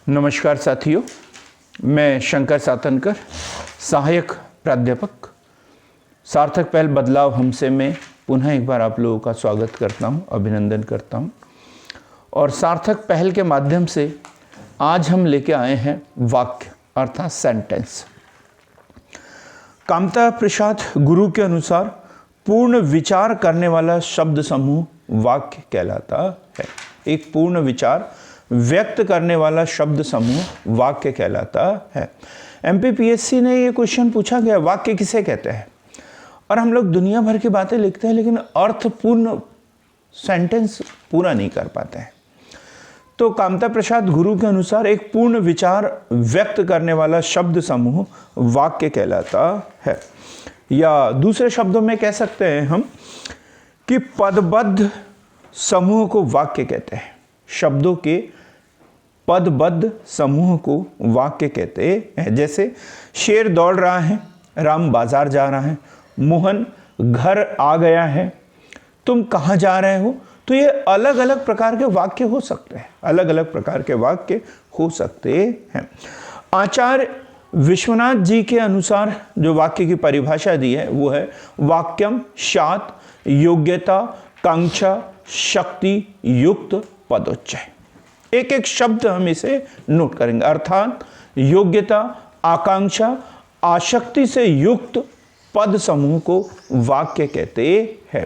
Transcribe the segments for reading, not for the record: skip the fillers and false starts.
नमस्कार साथियों, मैं शंकर सातनकर, सहायक प्राध्यापक, सार्थक पहल बदलाव हमसे में पुनः एक बार आप लोगों का स्वागत करता हूं, अभिनंदन करता हूं। और सार्थक पहल के माध्यम से आज हम लेके आए हैं वाक्य अर्थात सेंटेंस। कामता प्रसाद गुरु के अनुसार पूर्ण विचार करने वाला शब्द समूह वाक्य कहलाता है। एक पूर्ण विचार व्यक्त करने वाला शब्द समूह वाक्य कहलाता है। एमपीपीएससी ने ये क्वेश्चन पूछा गया, वाक्य किसे कहते हैं? और हम लोग दुनिया भर की बातें लिखते हैं लेकिन अर्थपूर्ण सेंटेंस पूरा नहीं कर पाते हैं। तो कामता प्रसाद गुरु के अनुसार एक पूर्ण विचार व्यक्त करने वाला शब्द समूह वाक्य कहलाता है। या दूसरे शब्दों में कह सकते हैं हम कि पदबद्ध समूह को वाक्य कहते हैं। शब्दों के पदबद्ध समूह को वाक्य कहते हैं। जैसे शेर दौड़ रहा है, राम बाजार जा रहा है, मोहन घर आ गया है, तुम कहाँ जा रहे हो। तो ये अलग अलग प्रकार के वाक्य हो सकते हैं, अलग अलग प्रकार के वाक्य हो सकते हैं। आचार्य विश्वनाथ जी के अनुसार जो वाक्य की परिभाषा दी है वो है वाक्यम शात योग्यता कांक्षा शक्ति युक्त पदोच्चय। एक एक शब्द हम इसे नोट करेंगे, अर्थात योग्यता, आकांक्षा, आसक्ति से युक्त पद समूह को वाक्य कहते हैं।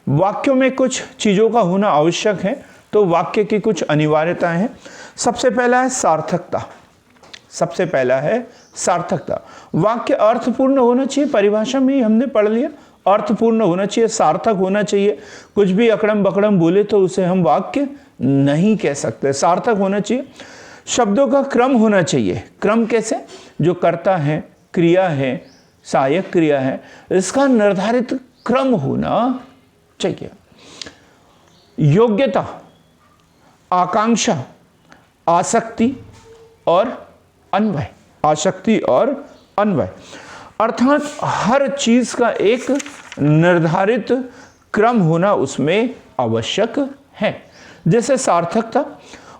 वाक्यों में कुछ चीजों का होना आवश्यक है, तो वाक्य की कुछ अनिवार्यताएं हैं। सबसे पहला है सार्थकता। सबसे पहला है सार्थकता। वाक्य अर्थपूर्ण होना चाहिए, परिभाषा में ही हमने पढ़ लिया, अर्थपूर्ण होना चाहिए, सार्थक होना चाहिए। कुछ भी अकड़म बकड़म बोले तो उसे हम वाक्य नहीं कह सकते, सार्थक होना चाहिए। शब्दों का क्रम होना चाहिए। क्रम कैसे? जो कर्ता है, क्रिया है, सहायक क्रिया है, इसका निर्धारित क्रम होना चाहिए। योग्यता, आकांक्षा, आसक्ति और अन्वय। आसक्ति और अन्वय अर्थात हर चीज का एक निर्धारित क्रम होना उसमें आवश्यक है। जैसे सार्थकता,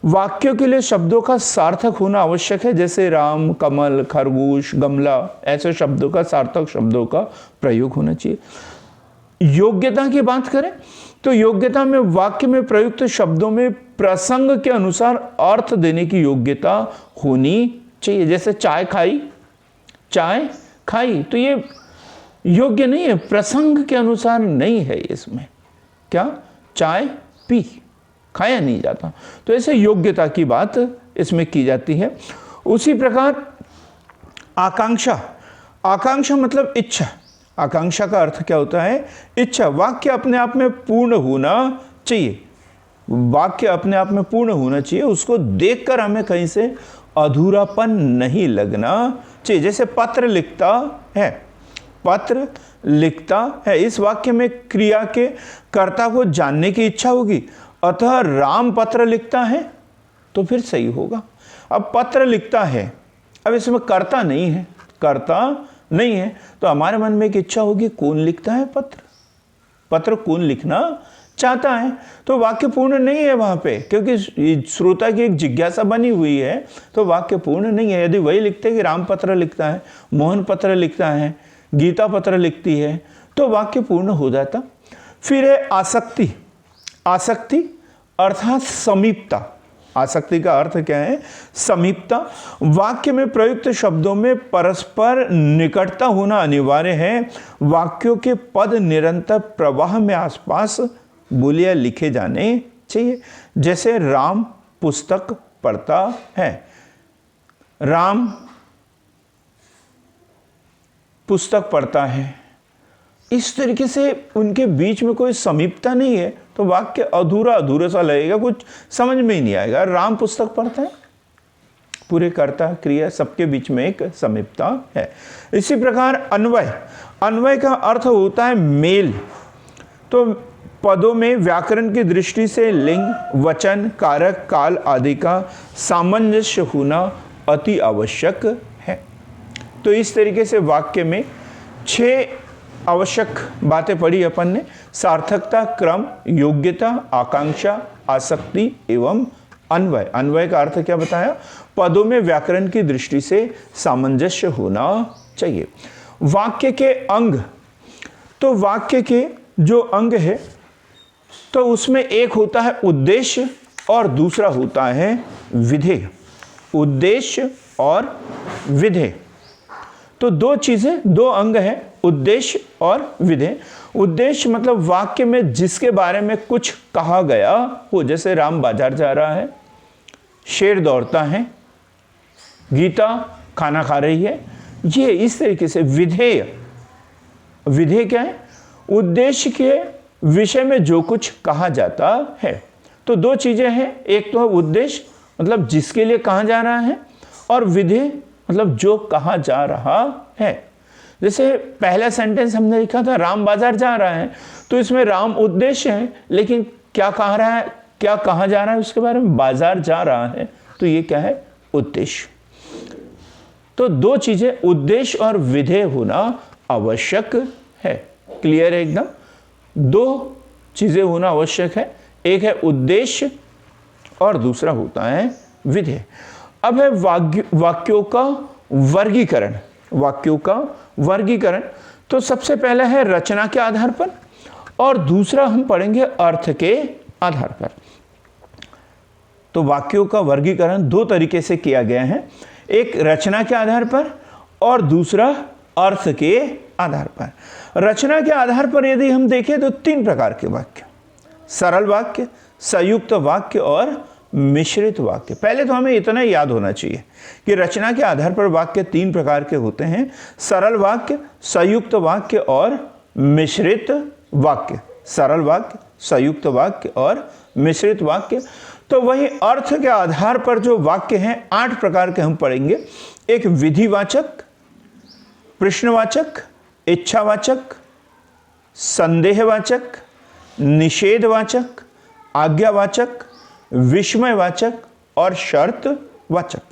वाक्यों के लिए शब्दों का सार्थक होना आवश्यक है। जैसे राम, कमल, खरगोश, गमला, ऐसे शब्दों का, सार्थक शब्दों का प्रयोग होना चाहिए। योग्यता की बात करें तो योग्यता में वाक्य में प्रयुक्त शब्दों में प्रसंग के अनुसार अर्थ देने की योग्यता होनी चाहिए। जैसे चाय खाई, चाय खाई, तो ये योग्य नहीं है, प्रसंग के अनुसार नहीं है। इसमें क्या, चाय पी, खाया नहीं जाता। तो ऐसे योग्यता की बात इसमें की जाती है। उसी प्रकार आकांक्षा। आकांक्षा मतलब इच्छा। आकांक्षा का अर्थ क्या होता है? इच्छा। वाक्य अपने आप में पूर्ण होना चाहिए। वाक्य अपने आप में पूर्ण होना चाहिए, उसको देखकर हमें कहीं से अधूरापन नहीं लगना चाहिए। जैसे पत्र लिखता है, पत्र लिखता है, इस वाक्य में क्रिया के कर्ता को जानने की इच्छा होगी, अतः राम पत्र लिखता है, तो फिर सही होगा। अब पत्र लिखता है, अब इसमें कर्ता नहीं है, कर्ता नहीं है, तो हमारे मन में एक इच्छा होगी, कौन लिखता है पत्र, पत्र कौन लिखना चाहता है। तो वाक्य पूर्ण नहीं है वहां पे, क्योंकि श्रोता की एक जिज्ञासा बनी हुई है, तो वाक्य पूर्ण नहीं है। यदि वही लिखते हैं कि राम पत्र लिखता है, मोहन पत्र लिखता है, गीता पत्र लिखती है, तो वाक्य पूर्ण हो जाता। फिर है आसक्ति। आसक्ति अर्थात समीपता। आसक्ति का अर्थ क्या है? समीपता। वाक्य में प्रयुक्त शब्दों में परस्पर निकटता होना अनिवार्य है। वाक्यों के पद निरंतर प्रवाह में आसपास बोलियां लिखे जाने चाहिए। जैसे राम पुस्तक पढ़ता है, राम पुस्तक पढ़ता है, इस तरीके से उनके बीच में कोई समीपता नहीं है, तो वाक्य अधूरा अधूरा सा लगेगा, कुछ समझ में ही नहीं आएगा। राम पुस्तक पढ़ता है, पूरे कर्ता क्रिया सबके बीच में एक समीपता है। इसी प्रकार अन्वय। अन्वय का अर्थ होता है मेल। तो पदों में व्याकरण की दृष्टि से लिंग, वचन, कारक, काल आदि का सामंजस्य होना अति आवश्यक है। तो इस तरीके से वाक्य में 6 आवश्यक बातें पढ़ी अपन ने: सार्थकता, क्रम, योग्यता, आकांक्षा, आसक्ति एवं अन्वय, अन्वय का अर्थ क्या बताया? पदों में व्याकरण की दृष्टि से सामंजस्य होना चाहिए। वाक्य के अंग, तो वाक्य के जो अंग है तो उसमें एक होता है उद्देश्य और दूसरा होता है विधेय। उद्देश्य और विधेय, तो दो चीजें, दो अंग हैं, उद्देश्य और विधेय। उद्देश्य मतलब वाक्य में जिसके बारे में कुछ कहा गया हो, जैसे राम बाजार जा रहा है, शेर दौड़ता है, गीता खाना खा रही है, ये इस तरीके से। विधेय, विधेय क्या है? उद्देश्य के विषय में जो कुछ कहा जाता है। तो दो चीजें हैं, एक तो है उद्देश्य मतलब जिसके लिए कहा जा रहा है, और विधेय मतलब जो कहा जा रहा है। जैसे पहला सेंटेंस हमने लिखा था राम बाजार जा रहा है, तो इसमें राम उद्देश्य है, लेकिन क्या कहा रहा है, क्या कहा जा रहा है उसके बारे में? बाजार जा रहा है, तो ये क्या है? उद्देश्य। तो दो चीजें, उद्देश्य और विधेय होना आवश्यक है। क्लियर है एकदम? दो चीजें होना आवश्यक है, एक है उद्देश्य और दूसरा होता है विधेय। अब है वाक्यों का वर्गीकरण। वाक्यों का वर्गीकरण, तो सबसे पहले है रचना के आधार पर और दूसरा हम पढ़ेंगे अर्थ के आधार पर। तो वाक्यों का वर्गीकरण दो तरीके से किया गया है, एक रचना के आधार पर और दूसरा अर्थ के आधार पर। रचना के आधार पर यदि हम देखें तो तीन प्रकार के वाक्य, सरल वाक्य, संयुक्त वाक्य और मिश्रित वाक्य। पहले तो हमें इतना ही याद होना चाहिए कि रचना के आधार पर वाक्य तीन प्रकार के होते हैं, सरल वाक्य, संयुक्त वाक्य और मिश्रित वाक्य। सरल वाक्य, संयुक्त वाक्य और मिश्रित वाक्य। तो वही अर्थ के आधार पर जो वाक्य हैं 8 प्रकार के हम पढ़ेंगे। एक विधिवाचक, प्रश्नवाचक, इच्छावाचक, संदेहवाचक, निषेधवाचक, आज्ञावाचक, विस्मयवाचक और शर्तवाचक।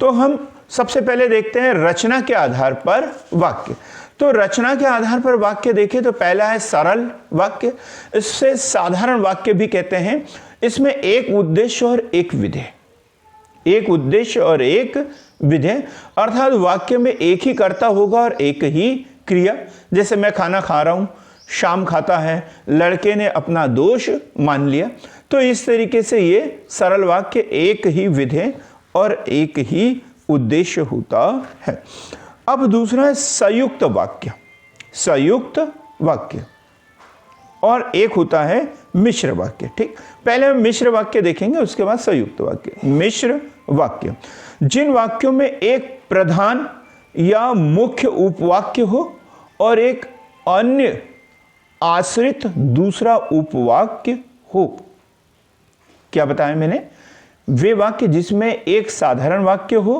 तो हम सबसे पहले देखते हैं रचना के आधार पर वाक्य। तो रचना के आधार पर वाक्य देखें तो पहला है सरल वाक्य, इससे साधारण वाक्य भी कहते हैं। इसमें एक उद्देश्य और एक विधेय, एक उद्देश्य और एक विधेय, अर्थात वाक्य में एक ही कर्ता होगा और एक ही क्रिया। जैसे मैं खाना खा रहा हूं, शाम खाता है, लड़के ने अपना दोष मान लिया। तो इस तरीके से ये सरल वाक्य एक ही विधेय और एक ही उद्देश्य होता है। अब दूसरा है संयुक्त वाक्य। संयुक्त वाक्य और एक होता है मिश्र वाक्य। ठीक, पहले हम मिश्र वाक्य देखेंगे, उसके बाद संयुक्त वाक्य। मिश्र वाक्य, जिन वाक्यों में एक प्रधान या मुख्य उपवाक्य हो और एक अन्य आश्रित दूसरा उपवाक्य हो। क्या बताया मैंने? वे वाक्य जिसमें एक साधारण वाक्य हो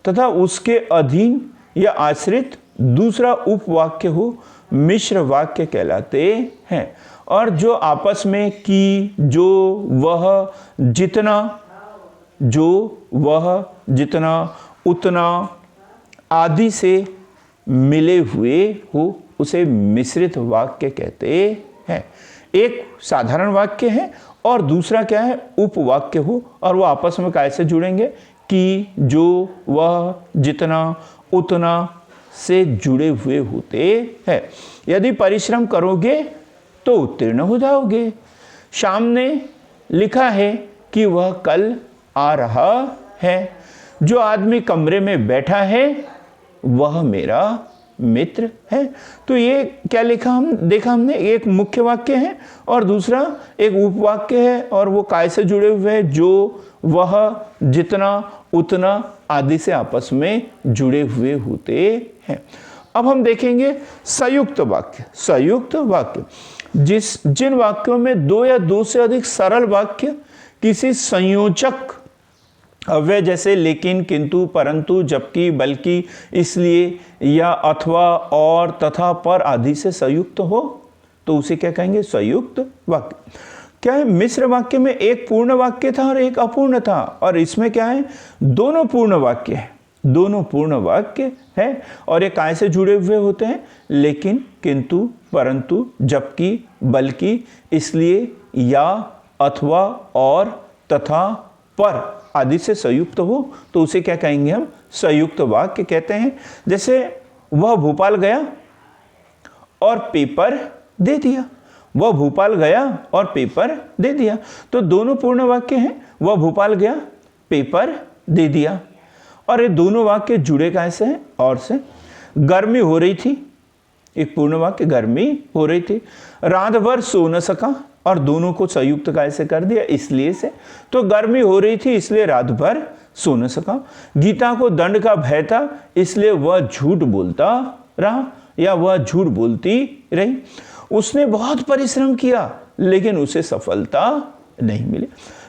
तथा उसके अधीन या आश्रित दूसरा उपवाक्य हो, मिश्र वाक्य कहलाते हैं। और जो आपस में की, जो, वह, जितना, जो, वह, जितना, उतना आदि से मिले हुए हो, उसे मिश्रित वाक्य कहते हैं। एक साधारण वाक्य है और दूसरा क्या है? उपवाक्य हो, और वो आपस में कैसे जुड़ेंगे? कि, जो, वह, जितना, उतना से जुड़े हुए होते हैं। यदि परिश्रम करोगे तो उत्तीर्ण हो जाओगे। श्याम ने लिखा है कि वह कल आ रहा है। जो आदमी कमरे में बैठा है वह मेरा मित्र है। तो ये क्या लिखा, हम देखा हमने, एक मुख्य वाक्य है और दूसरा एक उपवाक्य है, और वो काय से जुड़े हुए हैं? जो, वह, जितना, उतना आदि से आपस में जुड़े हुए होते हैं। अब हम देखेंगे संयुक्त वाक्य। संयुक्त वाक्य, जिन वाक्यों में दो या दो से अधिक सरल वाक्य किसी संयोजक अव्यय जैसे लेकिन, किंतु, परंतु, जबकि, बल्कि, इसलिए या अथवा, और, तथा, पर आदि से संयुक्त हो तो उसे क्या कहेंगे? संयुक्त वाक्य। क्या है? मिश्र वाक्य में एक पूर्ण वाक्य था और एक अपूर्ण था, और इसमें क्या है? दोनों पूर्ण वाक्य है। दोनों पूर्ण वाक्य है और ये काय से जुड़े हुए होते हैं? लेकिन, किंतु, परंतु, जबकि, बल्कि, इसलिए, या, अथवा, और, तथा पर आदि से संयुक्त हो तो उसे क्या कहेंगे हम? संयुक्त वाक्य कहते हैं। जैसे वह भोपाल गया और पेपर दे दिया, वह भोपाल गया और पेपर दे दिया, तो दोनों पूर्ण वाक्य हैं। वह भोपाल गया, पेपर दे दिया, और ये दोनों वाक्य जुड़े कैसे हैं? और से। गर्मी हो रही थी, एक पूर्ण वाक्य, गर्मी हो रही थी। रात भर सो न सका, और दोनों को संयुक्त कैसे कर दिया? इसलिए से। तो गर्मी हो रही थी इसलिए रात भर सो न सका। गीता को दंड का भय था इसलिए वह झूठ बोलता रहा या वह झूठ बोलती रही। उसने बहुत परिश्रम किया लेकिन उसे सफलता नहीं मिली।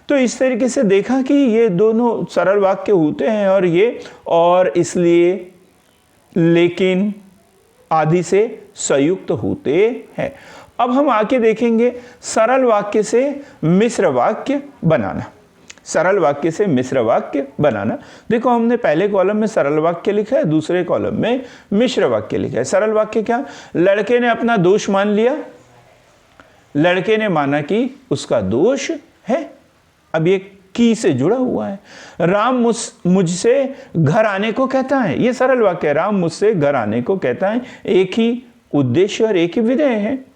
तो इस तरीके से देखा कि ये दोनों सरल वाक्य होते हैं, और ये और इसलिए, लेकिन आदि से संयुक्त होते हैं। अब हम आके देखेंगे सरल वाक्य से मिश्र वाक्य बनाना। सरल वाक्य से मिश्र वाक्य बनाना। देखो हमने पहले कॉलम में सरल वाक्य लिखा है, दूसरे कॉलम में मिश्र वाक्य लिखा है। सरल वाक्य क्या? लड़के ने अपना दोष मान लिया, लड़के ने माना कि उसका दोष है। अब ये की से जुड़ा हुआ है। राम मुझसे घर आने को कहता है, ये सरल वाक्य है। राम मुझसे घर आने को कहता है, एक ही उद्देश्य और एक ही विधेय है।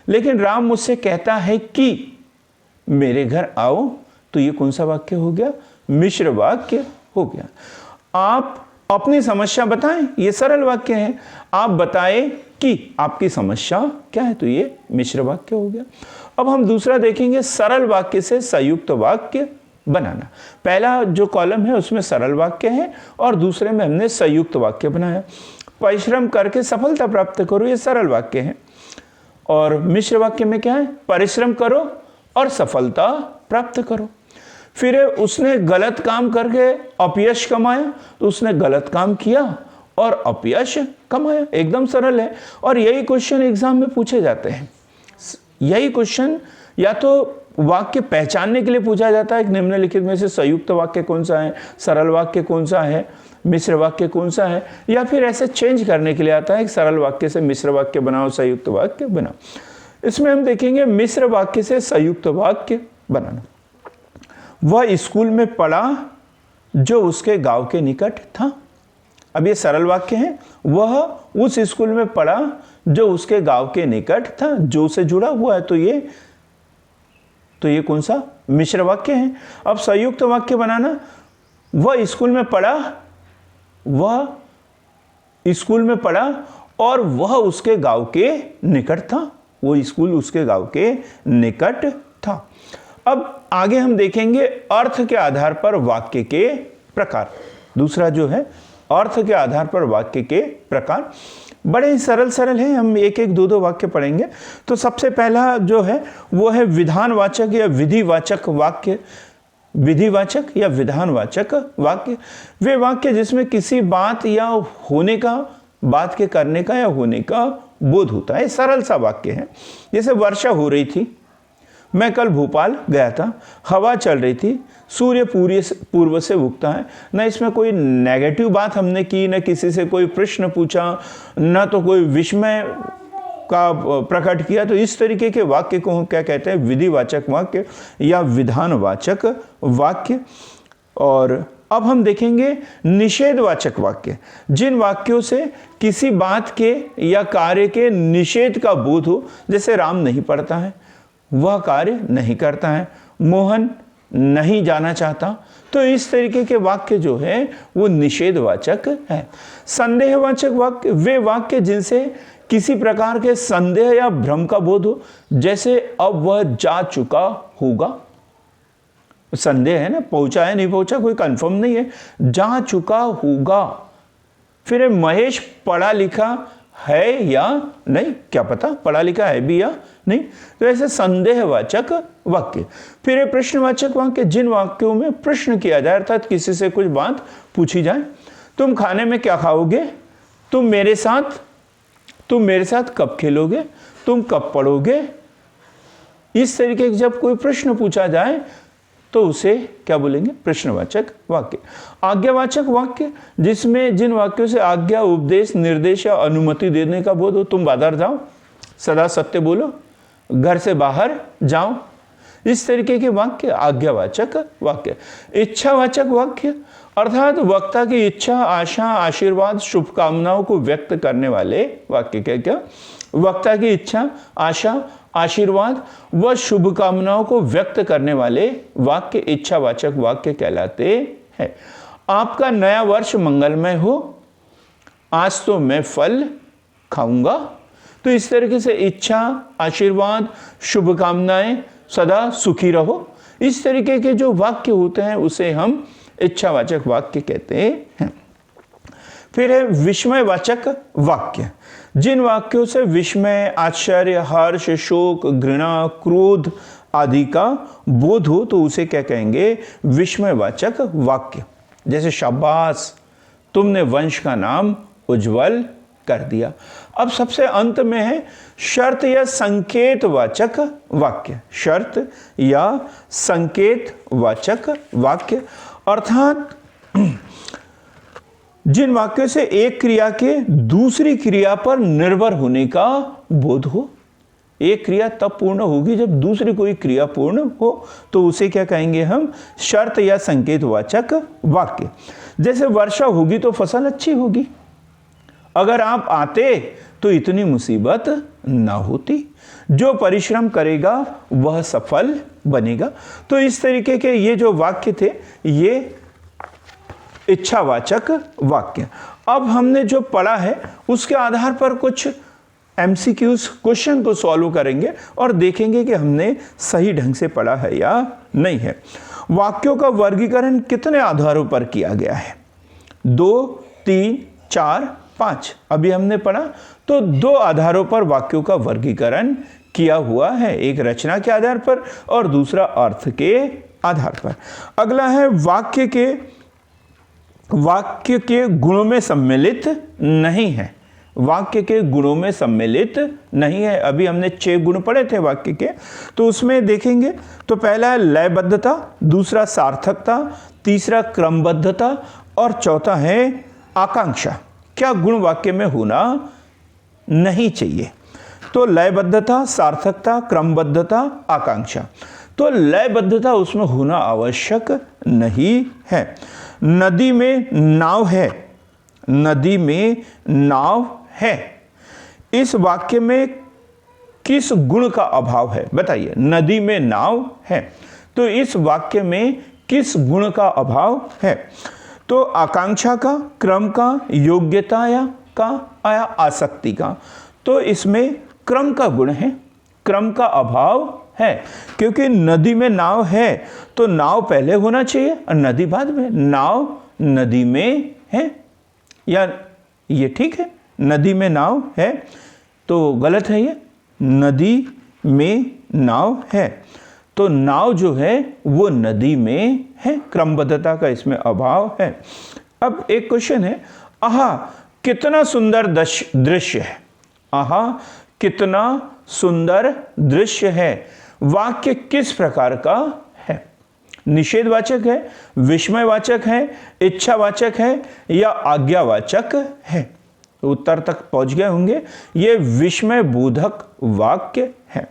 लेकिन राम मुझसे कहता है कि मेरे घर आओ, तो ये कौन सा वाक्य हो गया? मिश्र वाक्य हो गया। आप अपनी समस्या बताएं, ये सरल वाक्य है। आप बताएं कि आपकी समस्या क्या है, तो ये मिश्र वाक्य हो गया। अब हम दूसरा देखेंगे सरल वाक्य से संयुक्त वाक्य बनाना। पहला जो कॉलम है उसमें सरल वाक्य है और दूसरे में हमने संयुक्त वाक्य बनाया। परिश्रम करके सफलता प्राप्त करो, ये सरल वाक्य है। और मिश्र वाक्य में क्या है? परिश्रम करो और सफलता प्राप्त करो। फिर उसने गलत काम करके अपयश कमाया, तो उसने गलत काम किया और अपयश कमाया। एकदम सरल है। और यही क्वेश्चन एग्जाम में पूछे जाते हैं। यही क्वेश्चन या तो वाक्य पहचानने के लिए पूछा जाता है कि निम्नलिखित में से संयुक्त वाक्य कौन सा है, सरल वाक्य कौन सा है, मिश्र वाक्य कौन सा है, या फिर ऐसे चेंज करने के लिए आता है कि सरल वाक्य से मिश्र वाक्य बनाओ, संयुक्त वाक्य बनाओ। इसमें हम देखेंगे मिश्र वाक्य से संयुक्त वाक्य बनाना। वह स्कूल में पढ़ा जो उसके गांव के निकट था। अब ये सरल वाक्य है। वह उस स्कूल में पढ़ा जो उसके गांव के निकट था, जो से जुड़ा हुआ है, तो ये कौन सा? मिश्र वाक्य है। अब संयुक्त वाक्य बनाना। वह स्कूल में पढ़ा, वह स्कूल में पढ़ा और वह उसके गांव के निकट था। वो स्कूल उसके गांव के निकट था। अब आगे हम देखेंगे अर्थ के आधार पर वाक्य के प्रकार। दूसरा जो है अर्थ के आधार पर वाक्य के प्रकार बड़े ही सरल हैं। हम एक एक दो वाक्य पढ़ेंगे। तो सबसे पहला जो है वो है विधानवाचक या विधिवाचक वाक्य। विधिवाचक या विधानवाचक वाक्य वे वाक्य जिसमें किसी बात या होने का, बात के करने का या होने का बोध होता है। सरल सा वाक्य है। जैसे वर्षा हो रही थी, मैं कल भोपाल गया था, हवा चल रही थी, सूर्य पूर्व से उगता है। न इसमें कोई नेगेटिव बात हमने की, न किसी से कोई प्रश्न पूछा, न तो कोई विस्मय का प्रकट किया। तो इस तरीके के वाक्य को हम क्या कहते हैं? विधिवाचक वाक्य या विधानवाचक वाक्य। और अब हम देखेंगे निषेधवाचक वाक्य। जिन वाक्यों से किसी बात के या कार्य के निषेध का बोध हो। जैसे राम नहीं पढ़ता है, वह कार्य नहीं करता है, मोहन नहीं जाना चाहता। तो इस तरीके के वाक्य जो है वो निषेधवाचक है। संदेहवाचक वाक्य वे वाक्य जिनसे किसी प्रकार के संदेह या भ्रम का बोध हो। जैसे अब वह जा चुका होगा, संदेह है ना, पहुंचा है नहीं पहुंचा कोई कंफर्म नहीं है, जा चुका होगा। फिर महेश पढ़ा लिखा है या नहीं, क्या पता पढ़ा लिखा है भी या नहीं। तो ऐसे संदेहवाचक वाक्य। फिर प्रश्नवाचक वाक्य जिन वाक्यों में प्रश्न किया जाए, अर्थात किसी से कुछ बात पूछी जाए। तुम खाने में क्या खाओगे, तुम मेरे साथ कब खेलोगे, तुम कब पढ़ोगे। इस तरीके के जब कोई प्रश्न पूछा जाए तो उसे क्या बोलेंगे? प्रश्नवाचक वाक्य। आज्ञावाचक वाक्य जिसमें जिन वाक्यों से आज्ञा, उपदेश, निर्देश या अनुमति देने का बोध हो। तुम बाजार जाओ, सदा सत्य बोलो, घर से बाहर जाओ। इस तरीके के वाक्य आज्ञावाचक वाक्य। इच्छावाचक वाक्य अर्थात वक्ता की इच्छा, आशा, आशीर्वाद, शुभकामनाओं को व्यक्त करने वाले वाक्य। क्या? वक्ता की इच्छा, आशा, आशीर्वाद व शुभकामनाओं को व्यक्त करने वाले वाक्य इच्छावाचक वाक्य कहलाते हैं। आपका नया वर्ष मंगलमय हो, आज तो मैं फल खाऊंगा। तो इस तरीके से इच्छा, आशीर्वाद, शुभकामनाएं, सदा सुखी रहो, इस तरीके के जो वाक्य होते हैं उसे हम इच्छावाचक वाक्य कहते हैं। फिर है विस्मयवाचक वाक्य। जिन वाक्यों से विस्मय, आश्चर्य, हर्ष, शोक, घृणा, क्रोध आदि का बोध हो तो उसे क्या कहेंगे? विस्मयवाचक वाक्य। जैसे शाबाश, तुमने वंश का नाम उज्जवल कर दिया। अब सबसे अंत में है शर्त या संकेतवाचक वाक्य। शर्त या संकेतवाचक वाक्य अर्थात जिन वाक्यों से एक क्रिया के दूसरी क्रिया पर निर्भर होने का बोध हो। एक क्रिया तब पूर्ण होगी जब दूसरी कोई क्रिया पूर्ण हो, तो उसे क्या कहेंगे हम? शर्त या संकेतवाचक वाक्य। जैसे वर्षा होगी तो फसल अच्छी होगी, अगर आप आते तो इतनी मुसीबत ना होती, जो परिश्रम करेगा वह सफल बनेगा। तो इस तरीके के ये जो वाक्य थे ये इच्छावाचक वाक्य। अब हमने जो पढ़ा है उसके आधार पर कुछ एमसीक्यूज क्वेश्चन को सॉल्व करेंगे और देखेंगे कि हमने सही ढंग से पढ़ा है या नहीं है। वाक्यों का वर्गीकरण कितने आधारों पर किया गया है? 2, 3, 4, 5 अभी हमने पढ़ा। तो 2 आधारों पर वाक्यों का वर्गीकरण किया हुआ है, एक रचना के आधार पर और दूसरा अर्थ के आधार पर। अगला है वाक्य के गुणों में सम्मिलित नहीं है। वाक्य के गुणों में सम्मिलित नहीं है। अभी हमने 6 गुण पढ़े थे वाक्य के, तो उसमें देखेंगे तो पहला है लयबद्धता, दूसरा सार्थकता, तीसरा क्रमबद्धता और चौथा है आकांक्षा। क्या गुण वाक्य में होना नहीं चाहिए? तो लयबद्धता, सार्थकता, क्रमबद्धता, आकांक्षा। तो लयबद्धता उसमें होना आवश्यक नहीं है। नदी में नाव है, नदी में नाव है, इस वाक्य में किस गुण का अभाव है? बताइए। नदी में नाव है, तो इस वाक्य में किस गुण का अभाव है? तो आकांक्षा का, क्रम का, योग्यता या आसक्ति का। तो इसमें क्रम का गुण है, क्रम का अभाव है, क्योंकि नदी में नाव है तो नाव पहले होना चाहिए और नदी बाद में। नाव नदी में है, या ये ठीक है? नदी में नाव है तो गलत है ये। नदी में नाव है तो नाव जो है वो नदी में है, क्रमबद्धता का इसमें अभाव है। अब एक क्वेश्चन है, आहा कितना सुंदर दृश्य है। आहा कितना सुंदर दृश्य है वाक्य किस प्रकार का है? निषेधवाचक है, विस्मयवाचक है, इच्छावाचक है या आज्ञावाचक है? उत्तर तक पहुंच गए होंगे। यह विस्मय बोधक वाक्य है।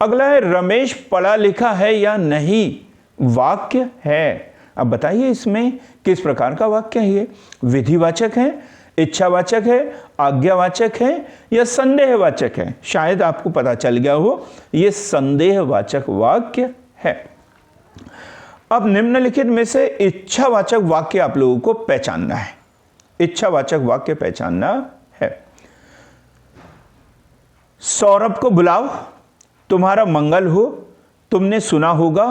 अगला है रमेश पढ़ा लिखा है या नहीं वाक्य है। अब बताइए इसमें किस प्रकार का वाक्य है? ये विधिवाचक है, इच्छावाचक है, आज्ञावाचक है या संदेहवाचक है? शायद आपको पता चल गया हो, यह संदेहवाचक वाक्य है। अब निम्नलिखित में से इच्छावाचक वाक्य आप लोगों को पहचानना है। इच्छावाचक वाक्य पहचानना है। सौरभ को बुलाओ, तुम्हारा मंगल हो, तुमने सुना होगा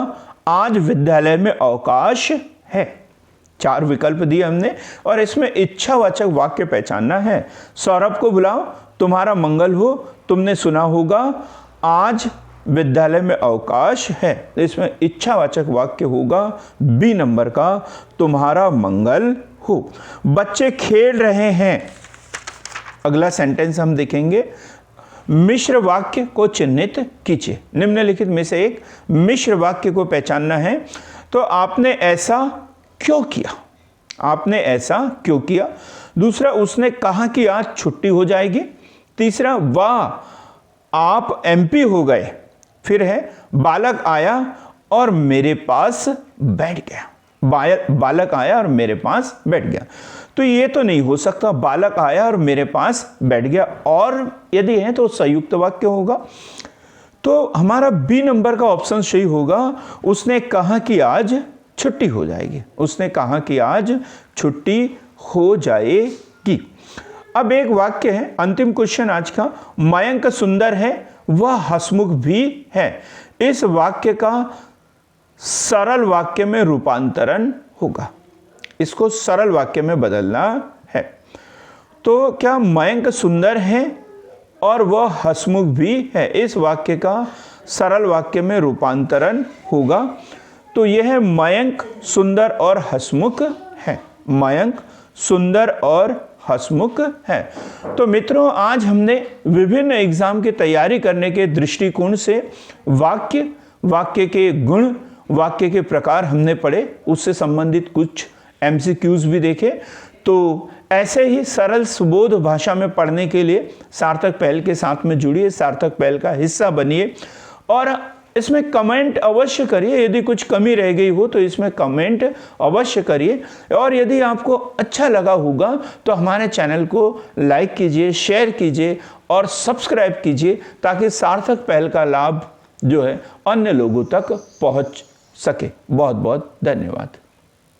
आज विद्यालय में अवकाश है। 4 विकल्प दिए हमने और इसमें इच्छावाचक वाक्य पहचानना है। सौरभ को बुलाओ, तुम्हारा मंगल हो, तुमने सुना होगा आज विद्यालय में अवकाश है। इसमें इच्छावाचक वाक्य होगा बी नंबर का, तुम्हारा मंगल हो। बच्चे खेल रहे हैं। अगला सेंटेंस हम देखेंगे। मिश्र वाक्य को चिन्हित कीजिए। निम्नलिखित में से एक मिश्र वाक्य को पहचानना है। तो आपने ऐसा क्यों किया? आपने ऐसा क्यों किया? दूसरा, उसने कहा कि आज छुट्टी हो जाएगी। तीसरा, वाह आप एमपी हो गए। फिर है बालक आया और मेरे पास बैठ गया। बालक आया और मेरे पास बैठ गया। तो ये तो नहीं हो सकता, बालक आया और मेरे पास बैठ गया। और यदि है तो संयुक्त वाक्य होगा। तो हमारा बी नंबर का ऑप्शन सही होगा। उसने कहा कि आज छुट्टी हो जाएगी। उसने कहा कि आज छुट्टी हो जाएगी। अब एक वाक्य है, अंतिम क्वेश्चन आज का। मयंक सुंदर है, वह हंसमुख भी है। इस वाक्य का सरल वाक्य में रूपांतरण होगा। इसको सरल वाक्य में बदलना है। तो क्या मयंक सुंदर है और वह हंसमुख भी है, इस वाक्य का सरल वाक्य में रूपांतरण होगा। तो यह है मयंक सुंदर और हंसमुख है। मयंक सुंदर और हंसमुख है। तो मित्रों, आज हमने विभिन्न एग्जाम की तैयारी करने के दृष्टिकोण से वाक्य के गुण, वाक्य के प्रकार हमने पढ़े, उससे संबंधित कुछ एमसीक्यूज भी देखे। तो ऐसे ही सरल सुबोध भाषा में पढ़ने के लिए सार्थक पहल के साथ में जुड़िए, सार्थक पहल का हिस्सा बनिए और इसमें कमेंट अवश्य करिए। यदि कुछ कमी रह गई हो तो इसमें कमेंट अवश्य करिए। और यदि आपको अच्छा लगा होगा तो हमारे चैनल को लाइक कीजिए, शेयर कीजिए और सब्सक्राइब कीजिए, ताकि सार्थक पहल का लाभ जो है अन्य लोगों तक पहुंच सके। बहुत बहुत धन्यवाद।